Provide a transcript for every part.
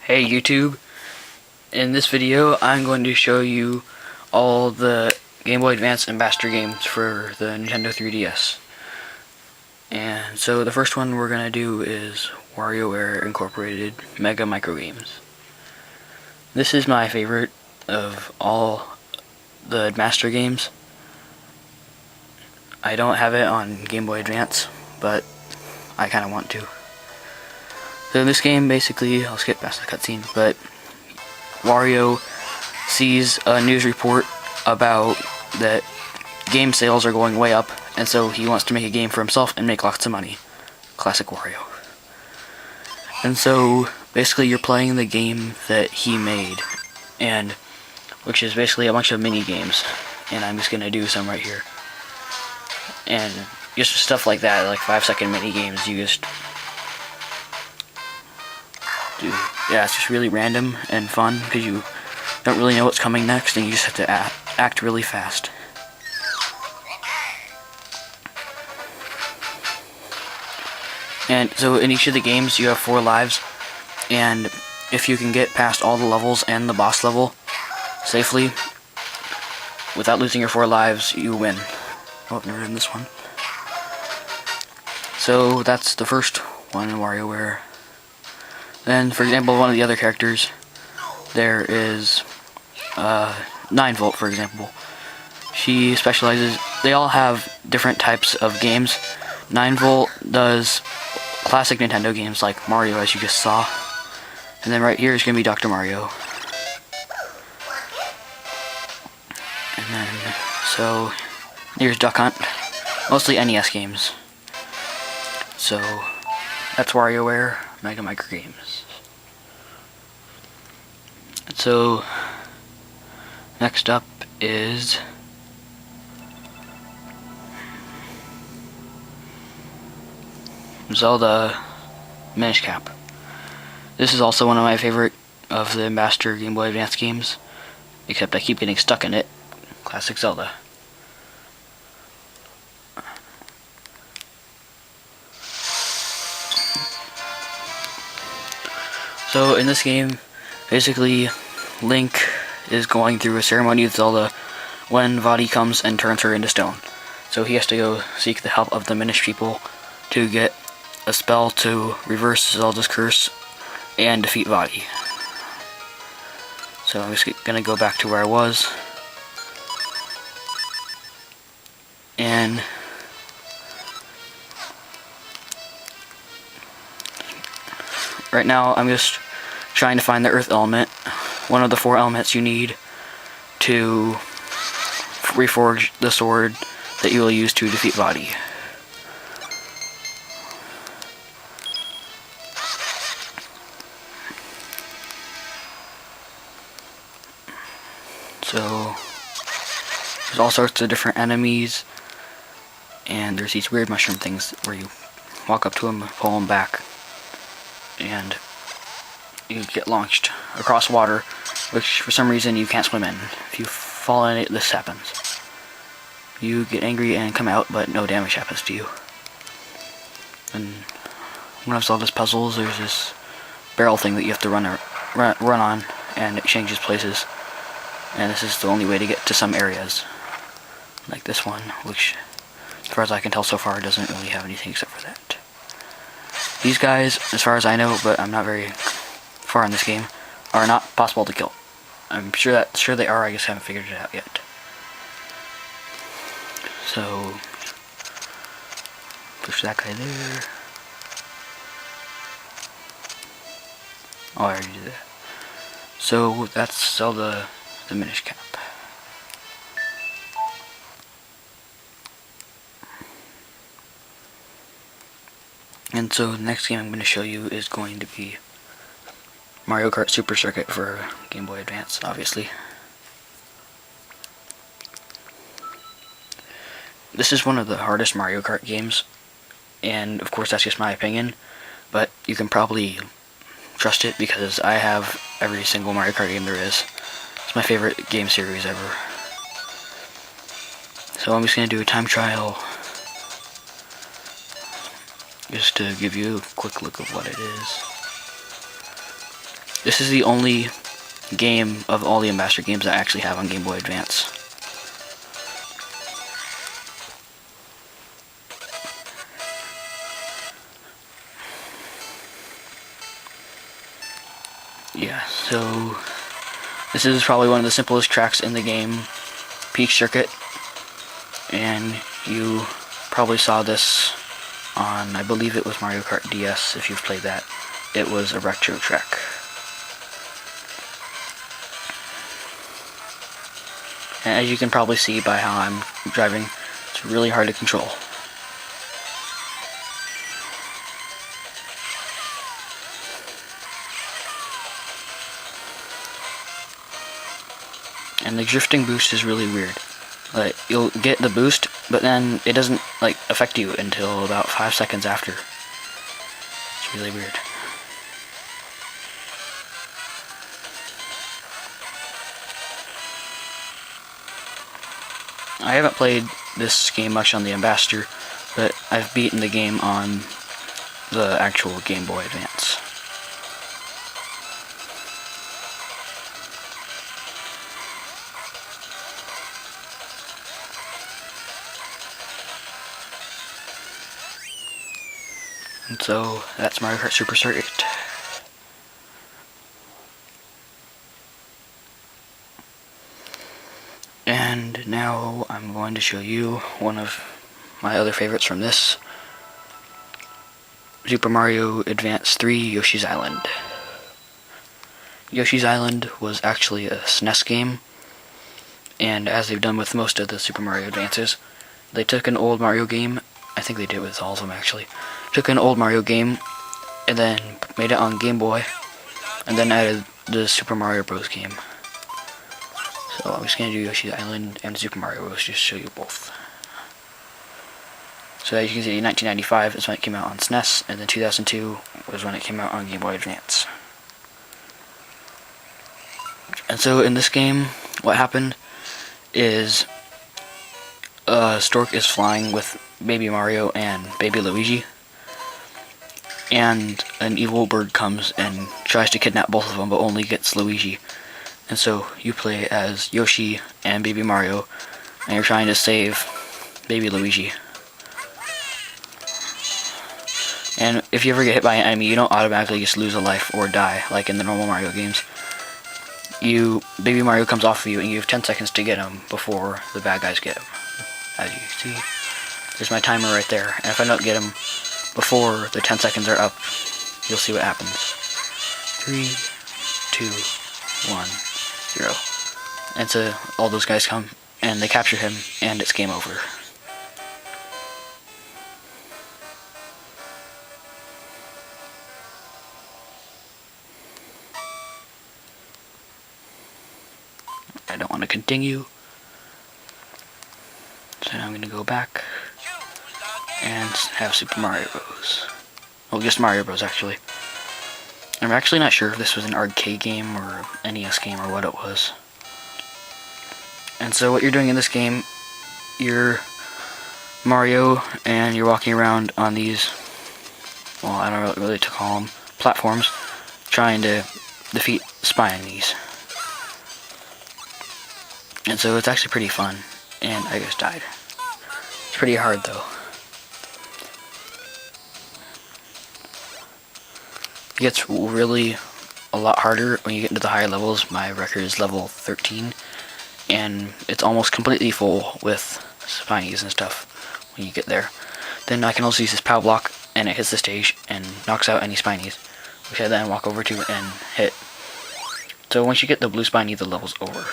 Hey YouTube, in this video I'm going to show you all the Game Boy Advance Ambassador games for the Nintendo 3DS. And so the first one we're going to do is WarioWare Incorporated Mega Micro Games. This is my favorite of all the Master games. I don't have it on Game Boy Advance, but I kind of want to. So in this game, basically, I'll skip past the cutscene, but Wario sees a news report about that game sales are going way up, and so he wants to make a game for himself and make lots of money. Classic Wario. And so, basically, you're playing the game that he made, and which is basically a bunch of mini games, and I'm just gonna do some right here. And just stuff like that, like 5-second mini games, you just do. Yeah, it's just really random and fun because you don't really know what's coming next, and you just have to act really fast. And so in each of the games you have 4 lives, and if you can get past all the levels and the boss level safely without losing your 4 lives, you win. Oh, I've never done this one. So that's the first one in WarioWare. Then, for example, one of the other characters, there is 9-Volt, for example. She specializes, they all have different types of games. 9-Volt does classic Nintendo games like Mario, as you just saw. And then right here is going to be Dr. Mario. And then, so, here's Duck Hunt. Mostly NES games. So, that's WarioWare Mega Micro Games. So, next up is Zelda Minish Cap. This is also one of my favorite of the Master Game Boy Advance games, except I keep getting stuck in it. Classic Zelda. So in this game, basically, Link is going through a ceremony with Zelda when Vaati comes and turns her into stone. So he has to go seek the help of the Minish people to get a spell to reverse Zelda's curse and defeat Vaati. So I'm just gonna go back to where I was. And right now I'm just trying to find the earth element, one of the 4 elements you need to reforge the sword that you will use to defeat Vaati. So there's all sorts of different enemies, and there's these weird mushroom things where you walk up to them, pull them back, and you get launched across water, which for some reason you can't swim in. If you fall in it, this happens. You get angry and come out, but no damage happens to you. And one of Zelda's puzzles, there's this barrel thing that you have to run on, and it changes places. And this is the only way to get to some areas, like this one, which, as far as I can tell so far, doesn't really have anything except for that. These guys, as far as I know, but I'm not very far in this game, are not possible to kill. I'm sure they are, I just haven't figured it out yet. So, push that guy there. Oh, I already did that. So, that's Zelda the Minish Cap. And so the next game I'm going to show you is going to be Mario Kart Super Circuit for Game Boy Advance, obviously. This is one of the hardest Mario Kart games, and of course that's just my opinion, but you can probably trust it because I have every single Mario Kart game there is. It's my favorite game series ever. So I'm just going to do a time trial just to give you a quick look of what it is. This is the only game of all the Ambassador games that I actually have on Game Boy Advance. Yeah, so this is probably one of the simplest tracks in the game, Peak Circuit, and you probably saw this on, I believe it was Mario Kart DS, if you've played that. It was a retro track. And as you can probably see by how I'm driving, it's really hard to control. And the drifting boost is really weird. Like, you'll get the boost, but then it doesn't like affect you until about 5 seconds after. It's really weird. I haven't played this game much on the Ambassador, but I've beaten the game on the actual Game Boy Advance. And so, that's Mario Kart Super Circuit. And now I'm going to show you one of my other favorites from this. Super Mario Advance 3 Yoshi's Island. Yoshi's Island was actually a SNES game, and as they've done with most of the Super Mario Advances, they took an old Mario game, I think they did with all of them actually, took an old Mario game and then made it on Game Boy, and then added the Super Mario Bros. Game. So I'm just going to do Yoshi's Island and Super Mario Bros. Just to show you both. So as you can see, 1995 is when it came out on SNES, and then 2002 was when it came out on Game Boy Advance. And so in this game, what happened is Stork is flying with Baby Mario and Baby Luigi, and an evil bird comes and tries to kidnap both of them, but only gets Luigi. And so you play as Yoshi and Baby Mario, and you're trying to save Baby Luigi. And if you ever get hit by an enemy, you don't automatically just lose a life or die like in the normal Mario games. Baby Mario comes off of you, and you have 10 seconds to get him before the bad guys get him. As you can see, there's my timer right there, and if I don't get him before the 10 seconds are up, you'll see what happens. 3, 2, 1, 0. And so all those guys come, and they capture him, and it's game over. I don't want to continue, so now I'm going to go back and have Super Mario Bros. Well, just Mario Bros. Actually. I'm actually not sure if this was an arcade game or NES game or what it was. And so what you're doing in this game, you're Mario and you're walking around on these, well, I don't know really to call them, platforms, trying to defeat spy enemies. And so it's actually pretty fun, and I just died. It's pretty hard though. It gets really a lot harder when you get into the higher levels. My record is level 13, and it's almost completely full with spinies and stuff when you get there. Then I can also use this power block, and it hits the stage and knocks out any spinies, which I then walk over to and hit. So once you get the blue spiny, the level's over.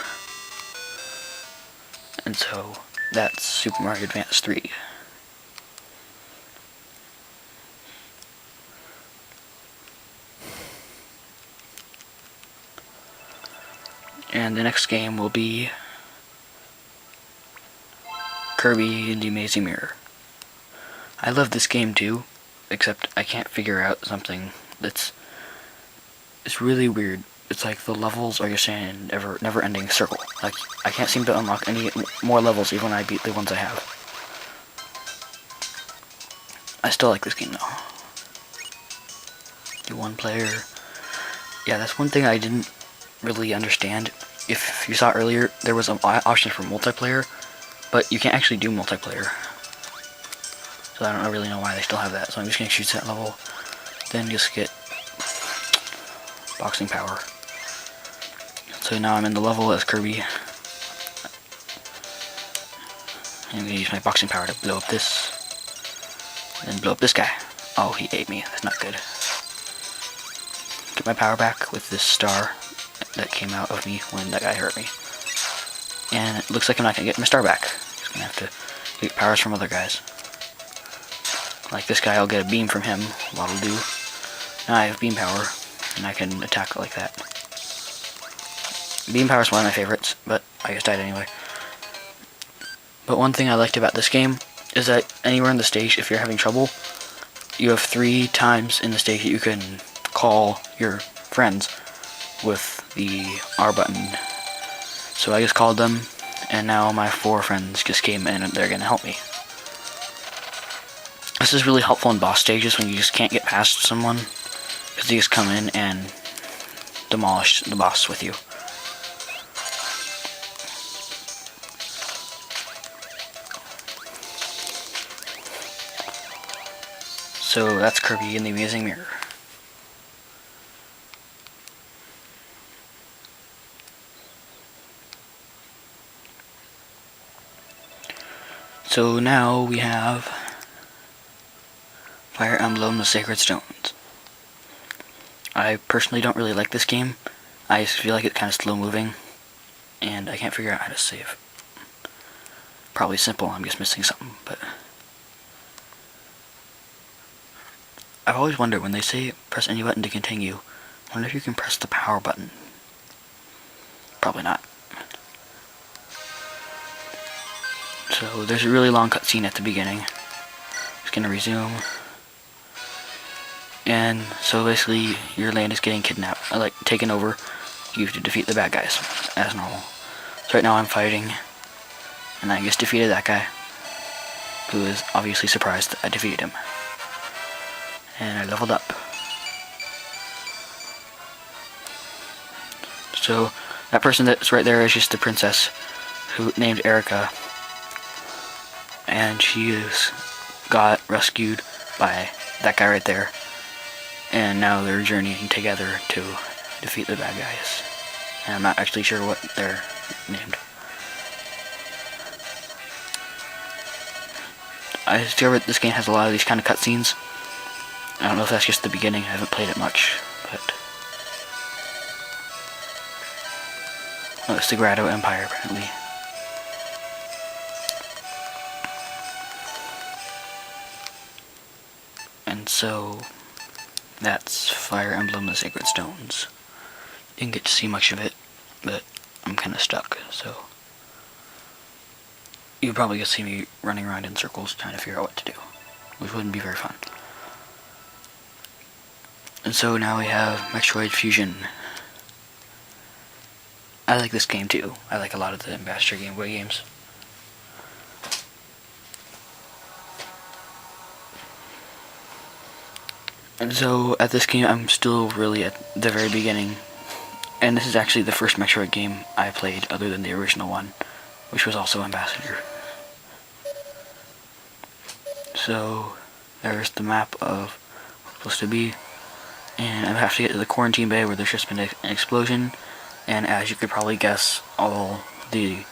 And so that's Super Mario Advance 3. And the next game will be Kirby and the Amazing Mirror. I love this game too, except I can't figure out something it's really weird. It's like the levels are just in an never-ending circle. Like, I can't seem to unlock any more levels even when I beat the ones I have. I still like this game though. The one player Yeah, that's one thing I didn't really understand. If you saw earlier, there was an option for multiplayer, but you can't actually do multiplayer. So I don't really know why they still have that. So I'm just gonna choose that level, then just get boxing power. So now I'm in the level as Kirby. I'm gonna use my boxing power to blow up this, then blow up this guy. Oh, he ate me. That's not good. Get my power back with this star that came out of me when that guy hurt me. And it looks like I'm not gonna get my star back. Just gonna have to get powers from other guys. Like this guy, I'll get a beam from him. What'll do. Now I have beam power, and I can attack like that. Beam power is one of my favorites, but I just died anyway. But one thing I liked about this game is that anywhere in the stage, if you're having trouble, you have 3 times in the stage that you can call your friends with the R button. So I just called them, and now my 4 friends just came in and they're gonna help me. This is really helpful in boss stages when you just can't get past someone, because they just come in and demolish the boss with you. So that's Kirby in the Amazing Mirror. So now we have Fire Emblem: The Sacred Stones. I personally don't really like this game. I just feel like it's kind of slow moving, and I can't figure out how to save. Probably simple, I'm just missing something, but I've always wondered when they say press any button to continue, I wonder if you can press the power button. Probably not. So there's a really long cutscene at the beginning. Just gonna resume. And so basically your land is getting kidnapped, like taken over. You have to defeat the bad guys as normal. So right now I'm fighting, and I just defeated that guy, who is obviously surprised that I defeated him. And I leveled up. So that person that's right there is just the princess who named Erica, and she got rescued by that guy right there, and now they're journeying together to defeat the bad guys. And I'm not actually sure what they're named. I discovered this game has a lot of these kind of cutscenes. I don't know if that's just the beginning, I haven't played it much, but oh, it's the Grotto Empire apparently. And so that's Fire Emblem: The Sacred Stones. Didn't get to see much of it, but I'm kind of stuck, so you'll probably just see me running around in circles trying to figure out what to do, which wouldn't be very fun. And so now we have Metroid Fusion. I like this game too. I like a lot of the Ambassador Game Boy games. And so at this game I'm still really at the very beginning. And this is actually the first Metroid game I played other than the original one, which was also Ambassador. So there's the map of what's supposed to be. And I have to get to the quarantine bay where there's just been an explosion, and as you could probably guess, all the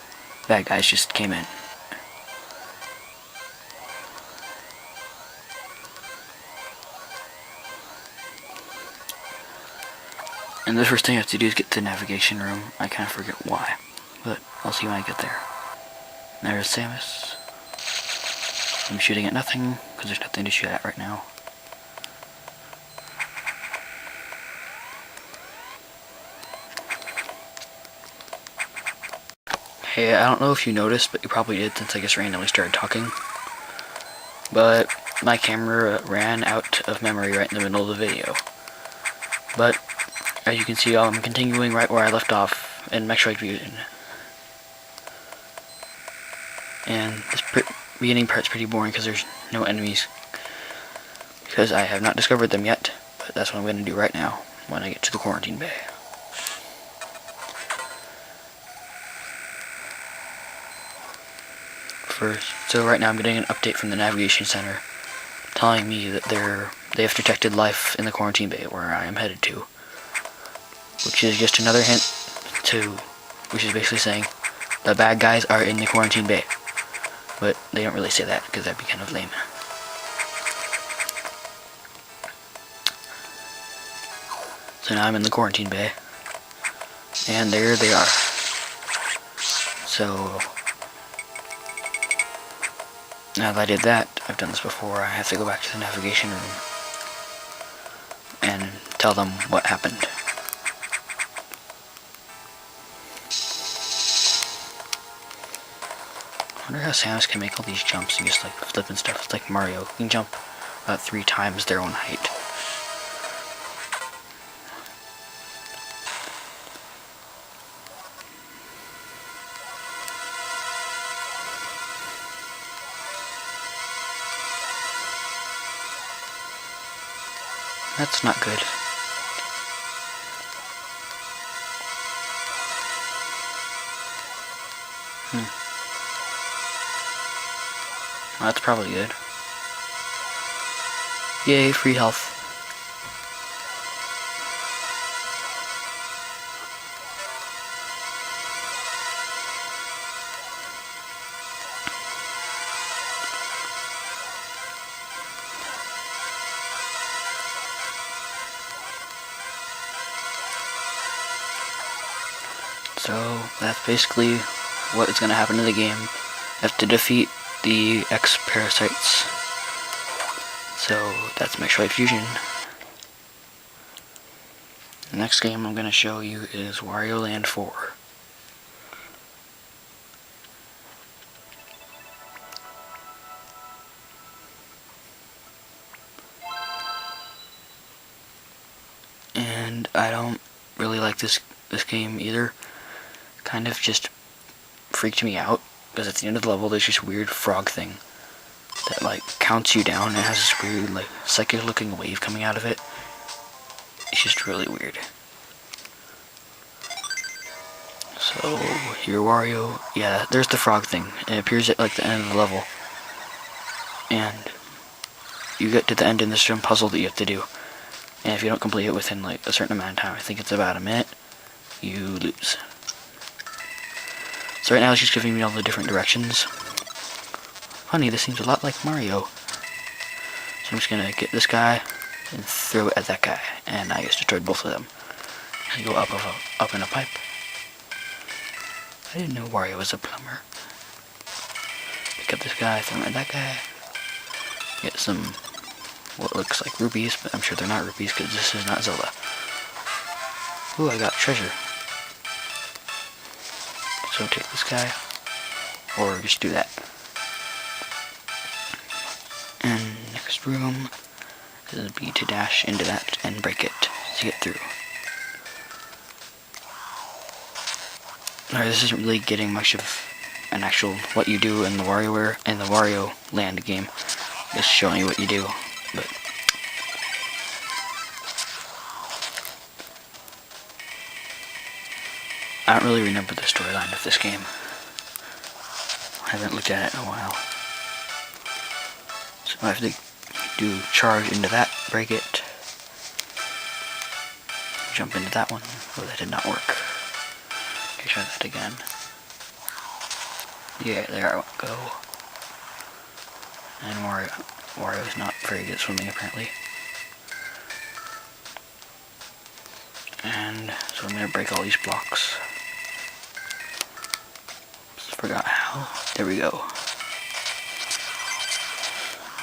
bad guys just came in. And the first thing I have to do is get to the navigation room. I kind of forget why, but I'll see when I get there. There's Samus. I'm shooting at nothing, because there's nothing to shoot at right now. Hey, I don't know if you noticed, but you probably did since I just randomly started talking. But my camera ran out of memory right in the middle of the video. But as you can see, I'm continuing right where I left off in Metroid Fusion. And this beginning part's pretty boring because there's no enemies. Because I have not discovered them yet, but that's what I'm going to do right now. when I get to the quarantine bay. So right now I'm getting an update from the navigation center telling me that they have detected life in the quarantine bay where I am headed to, which is just another hint which is basically saying the bad guys are in the quarantine bay, but they don't really say that because that'd be kind of lame. So now I'm in the quarantine bay, and there they are. So now that I did that, I've done this before, I have to go back to the navigation room and tell them what happened. I wonder how Samus can make all these jumps and just like flip and stuff. It's like Mario. You can jump about 3 times their own height. That's not good. Well, that's probably good. Yay, free health. So that's basically what is going to happen in the game. You have to defeat the X-Parasites. So that's Metroid Fusion. The next game I'm going to show you is Wario Land 4. And I don't really like this game either. Kind of just freaked me out because at the end of the level there's this weird frog thing that like counts you down and has this weird like psychic looking wave coming out of it. It's just really weird. So here Wario, yeah, there's the frog thing. It appears at like the end of the level, and you get to the end in this puzzle that you have to do, and if you don't complete it within like a certain amount of time, I think it's about a minute, you lose. So right now it's just giving me all the different directions. Funny, this seems a lot like Mario. So I'm just gonna get this guy and throw it at that guy, and I just destroyed both of them. I go up in a pipe. I didn't know Wario was a plumber. Pick up this guy, throw him at that guy. Get some what looks like rupees, but I'm sure they're not rupees because this is not Zelda. Ooh, I got treasure. So take this guy, or just do that. And next room is B to dash into that and break it to get through. Alright, this isn't really getting much of an actual what you do in the Wario Land game. Just showing you what you do, but I don't really remember the storyline of this game. I haven't looked at it in a while. So I have to do charge into that, break it, jump into that one. Oh, that did not work. Okay, try that again. Yeah, there I go. And Wario is not very good at swimming apparently. And so I'm gonna break all these blocks. Just forgot how. There we go.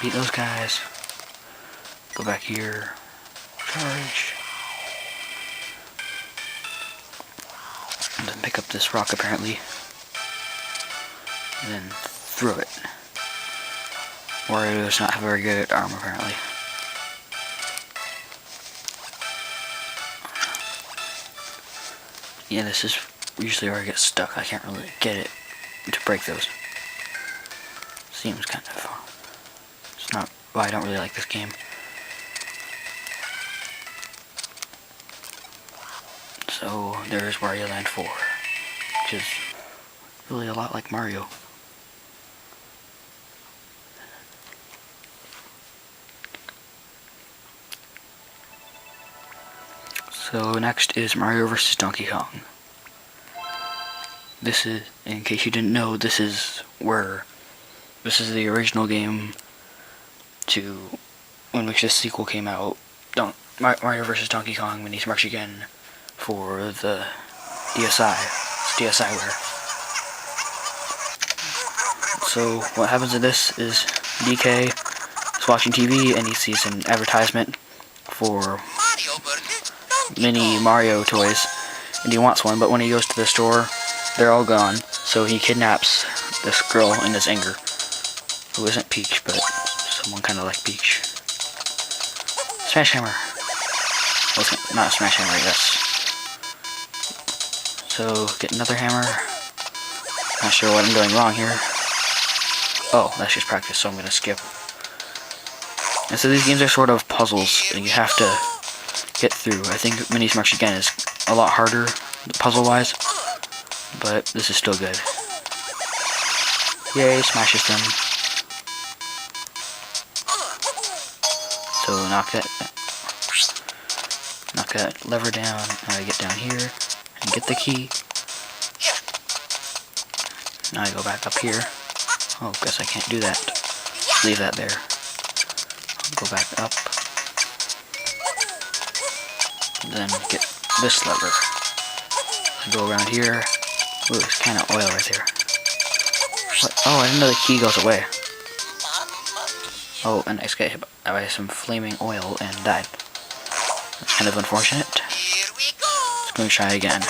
Beat those guys. Go back here. Charge. And then pick up this rock apparently. And then throw it. Wario does not have very good arm apparently. Yeah, this is usually where I get stuck. I can't really get it to break those. Seems kind of... It's not why I don't really like this game. So there's Wario Land 4, which is really a lot like Mario. So next is Mario vs. Donkey Kong. This is, in case you didn't know, this is the original game to in which this sequel came out. Mario vs. Donkey Kong Minis March Again for the DSi. It's DSiWare. So what happens in this is DK is watching TV and he sees an advertisement for mini Mario toys and he wants one, but when he goes to the store they're all gone, so he kidnaps this girl in his anger, who isn't Peach, but someone kind of like Peach. Smash Hammer. Well, it's not a Smash Hammer, yes. So, get another hammer. Not sure what I'm doing wrong here. Oh, that's just practice, so I'm going to skip. And so these games are sort of puzzles, and you have to get through. I think Minis March Again is a lot harder, puzzle-wise, but this is still good. Yay, smashes them. So knock that lever down. Now I get down here and get the key. Now I go back up here. Oh, guess I can't do that. Leave that there. I'll go back up. Then get this lever. I go around here. Ooh, there's a can of oil right there. What? Oh, I didn't know the key goes away. Oh, and I just got hit by some flaming oil and died. That's kind of unfortunate. Let's go and try again.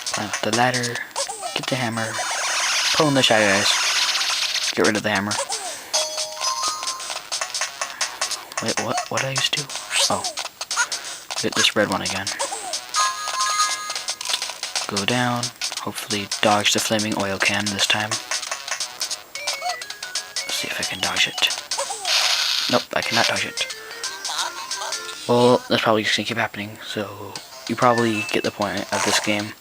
Climb up the ladder. Get the hammer. Pull in the Shy Guys. Get rid of the hammer. Wait, what did I used to do? Oh. Get this red one again. Go down. Hopefully dodge the flaming oil can this time. Let's see if I can dodge it. Nope, I cannot dodge it. Well, that's probably just gonna keep happening, so you probably get the point of this game.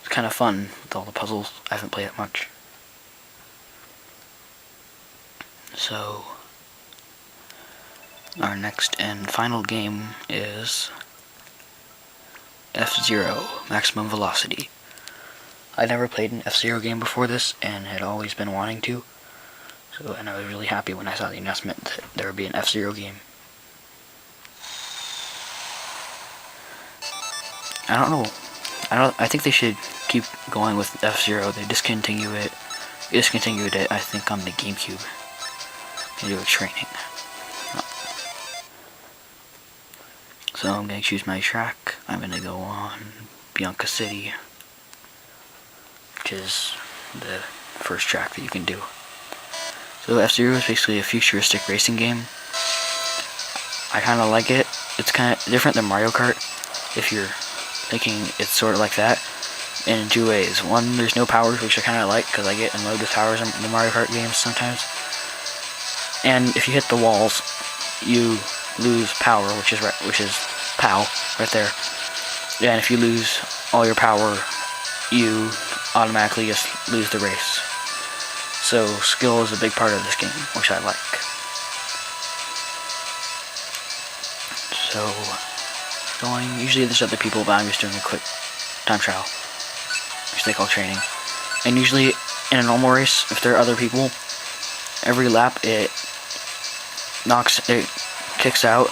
It's kind of fun with all the puzzles. I haven't played it much. So, our next and final game is F-Zero, Maximum Velocity. I never played an F-Zero game before this, and had always been wanting to. So, and I was really happy when I saw the announcement that there would be an F-Zero game. I don't know. I think they should keep going with F-Zero. They discontinued it, I think, on the GameCube. They do a training. So I'm going to choose my track. I'm going to go on Bianca City, which is the first track that you can do. So F-Zero is basically a futuristic racing game. I kind of like it. It's kind of different than Mario Kart, if you're thinking it's sort of like that, in two ways. One, there's no powers, which I kind of like, because I get annoyed with powers in the Mario Kart games sometimes. And if you hit the walls, you lose power, which is POW, right there. And if you lose all your power, you automatically just lose the race. So skill is a big part of this game, which I like. So, usually there's other people, but I'm just doing a quick time trial, which they call training. And usually in a normal race, if there are other people, every lap it kicks out,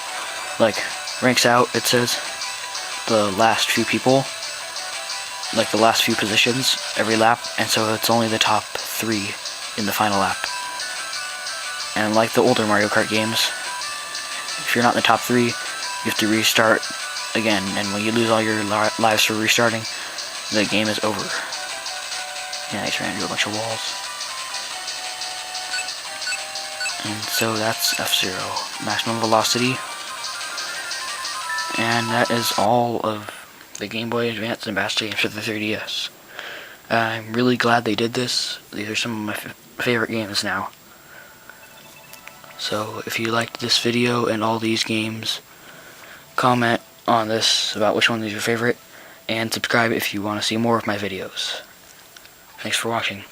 like ranks out, it says, the last few people, like the last few positions every lap, and so it's only the top 3 in the final lap. And like the older Mario Kart games, if you're not in the top 3, you have to restart again, and when you lose all your lives for restarting, the game is over. Yeah, I just ran into a bunch of walls. And so that's F-Zero, Maximum Velocity. And that is all of the Game Boy Advance and Master games for the 3DS. I'm really glad they did this. These are some of my favorite games now. So if you liked this video and all these games, comment on this about which one is your favorite, and subscribe if you want to see more of my videos. Thanks for watching.